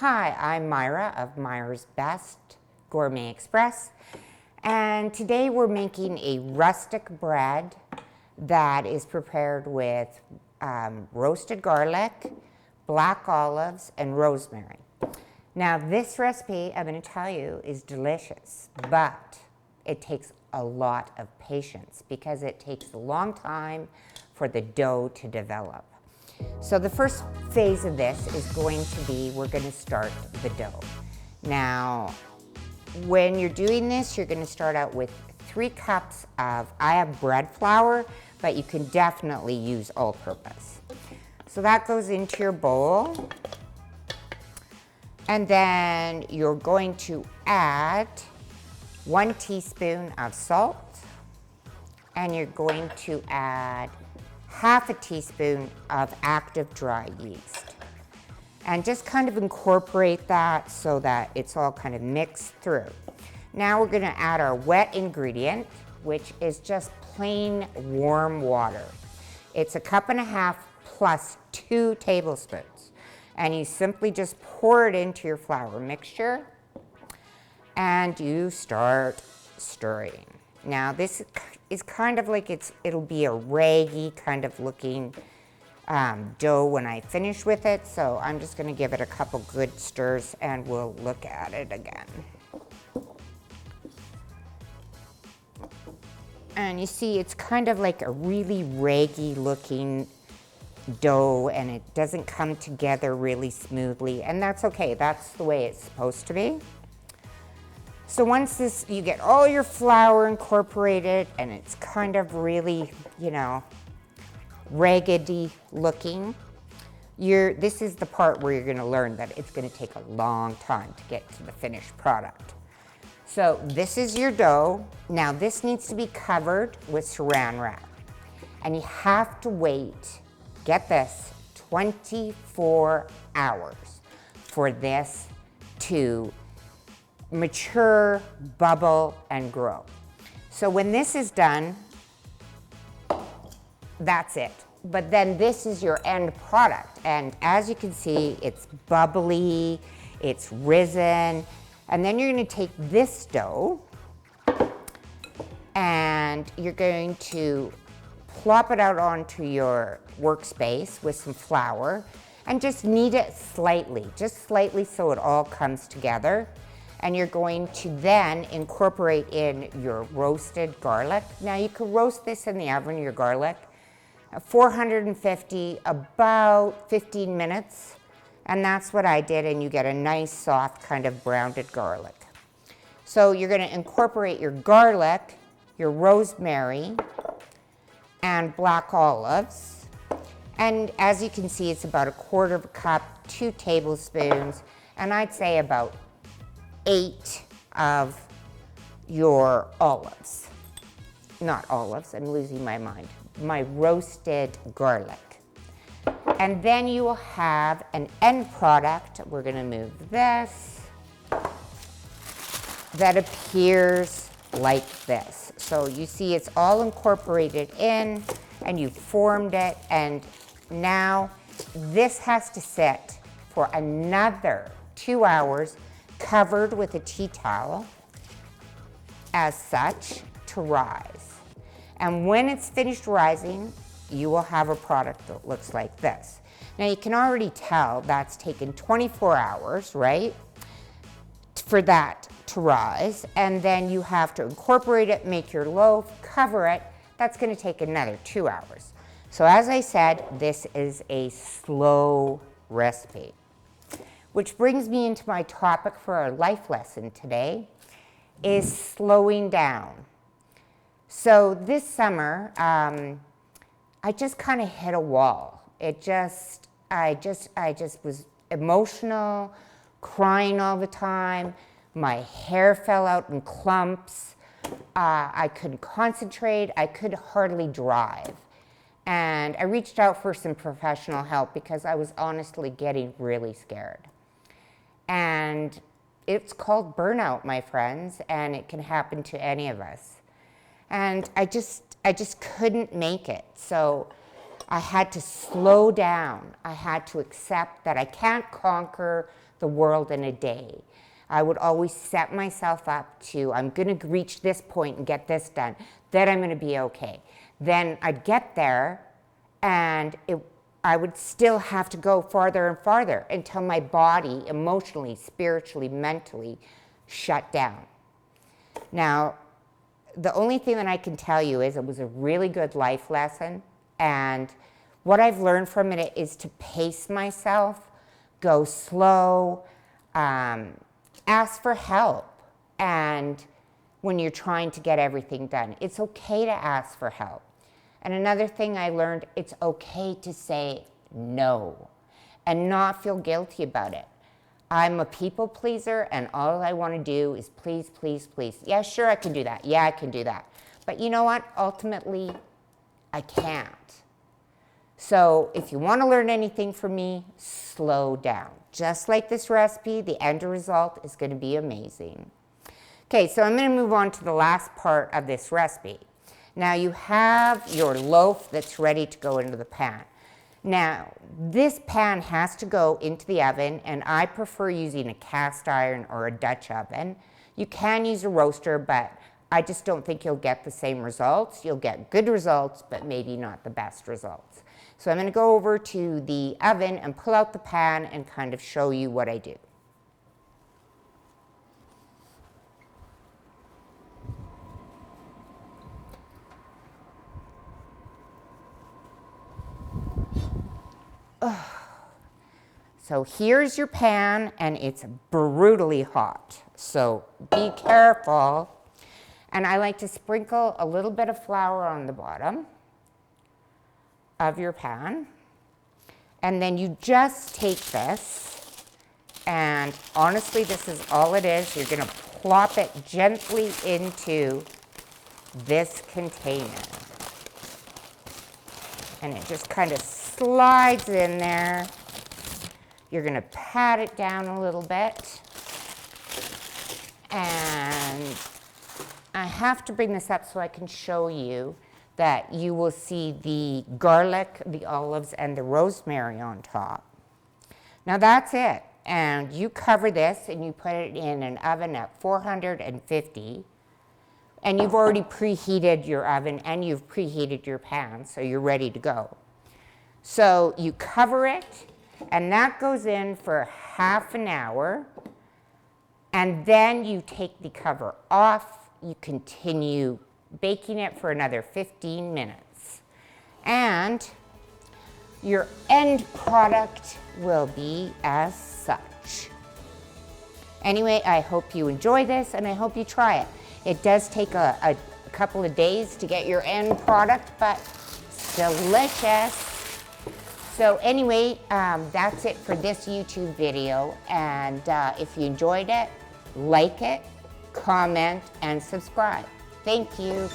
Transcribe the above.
Hi, I'm Myra of Myra's Best Gourmet Express, and today we're making a rustic bread that is prepared with roasted garlic, black olives, and rosemary. Now this recipe, I'm going to tell you, is delicious, but it takes a lot of patience because it takes a long time for the dough to develop. So the first phase of this is going to be, we're going to start the dough. Now, when you're doing this, you're going to start out with 3 cups of, I have bread flour, but you can definitely use all-purpose. So that goes into your bowl. And then you're going to add 1 teaspoon of salt, and you're going to add half a teaspoon of active dry yeast. And just kind of incorporate that so that it's all kind of mixed through. Now we're gonna add our wet ingredient, which is just plain warm water. It's 1.5 cups plus 2 tablespoons. And you simply just pour it into your flour mixture and you start stirring. Now this is kind of like it'll be a raggy kind of looking dough when I finish with it, so I'm just going to give it a couple good stirs and we'll look at it again. And you see it's kind of like a really raggy looking dough and it doesn't come together really smoothly, and that's okay, that's the way it's supposed to be. So once you get all your flour incorporated and it's kind of really, you know, raggedy looking, this is the part where you're going to learn that it's going to take a long time to get to the finished product. So this is your dough. Now this needs to be covered with saran wrap. And you have to wait, get this, 24 hours for this to mature, bubble, and grow. So when this is done, that's it. But then this is your end product. And as you can see, it's bubbly, it's risen. And then you're going to take this dough and you're going to plop it out onto your workspace with some flour and just knead it slightly, just slightly so it all comes together. And you're going to then incorporate in your roasted garlic. Now you can roast this in the oven, your garlic, 450, about 15 minutes. And that's what I did, and you get a nice soft kind of browned garlic. So you're gonna incorporate your garlic, your rosemary, and black olives. And as you can see, it's about 1/4 cup, 2 tablespoons, and I'd say about 8 of your olives. Not olives, I'm losing my mind. My roasted garlic. And then you will have an end product. We're gonna move this. That appears like this. So you see it's all incorporated in and you formed it, and now this has to sit for another 2 hours covered with a tea towel as such to rise. And when it's finished rising, you will have a product that looks like this. Now you can already tell that's taken 24 hours, right, for that to rise. And then you have to incorporate it, make your loaf, cover it. That's going to take another 2 hours. So as I said, this is a slow recipe. Which brings me into my topic for our life lesson today, is slowing down. So this summer, I just kind of hit a wall. I just was emotional, crying all the time. My hair fell out in clumps. I couldn't concentrate. I could hardly drive. And I reached out for some professional help because I was honestly getting really scared. And it's called burnout, my friends, and it can happen to any of us. And I just couldn't make it. So I had to slow down. I had to accept that I can't conquer the world in a day. I would always set myself up to, I'm going to reach this point and get this done, then I'm going to be okay. Then I'd get there, and I would still have to go farther and farther until my body emotionally, spiritually, mentally shut down. Now, the only thing that I can tell you is it was a really good life lesson, and what I've learned from it is to pace myself, go slow, ask for help. And when you're trying to get everything done, it's okay to ask for help. And another thing I learned, it's okay to say no and not feel guilty about it. I'm a people pleaser, and all I want to do is please, please, please. Yeah, sure, I can do that. Yeah, I can do that. But you know what? Ultimately, I can't. So if you want to learn anything from me, slow down. Just like this recipe, the end result is going to be amazing. Okay, so I'm going to move on to the last part of this recipe. Now you have your loaf that's ready to go into the pan. Now, this pan has to go into the oven, and I prefer using a cast iron or a Dutch oven. You can use a roaster, but I just don't think you'll get the same results. You'll get good results, but maybe not the best results. So I'm going to go over to the oven and pull out the pan and kind of show you what I do. So here's your pan, and it's brutally hot. So be careful. And I like to sprinkle a little bit of flour on the bottom of your pan. And then you just take this, and honestly, this is all it is. You're going to plop it gently into this container. And it just kind of slides in there. You're going to pat it down a little bit. And I have to bring this up so I can show you that you will see the garlic, the olives, and the rosemary on top. Now that's it. And you cover this and you put it in an oven at 450. And you've already preheated your oven and you've preheated your pan, so you're ready to go. So you cover it, and that goes in for half an hour. And then you take the cover off. You continue baking it for another 15 minutes. And your end product will be as such. Anyway, I hope you enjoy this, and I hope you try it. It does take a couple of days to get your end product, but it's delicious. So anyway, that's it for this YouTube video. And if you enjoyed it, like it, comment, and subscribe. Thank you.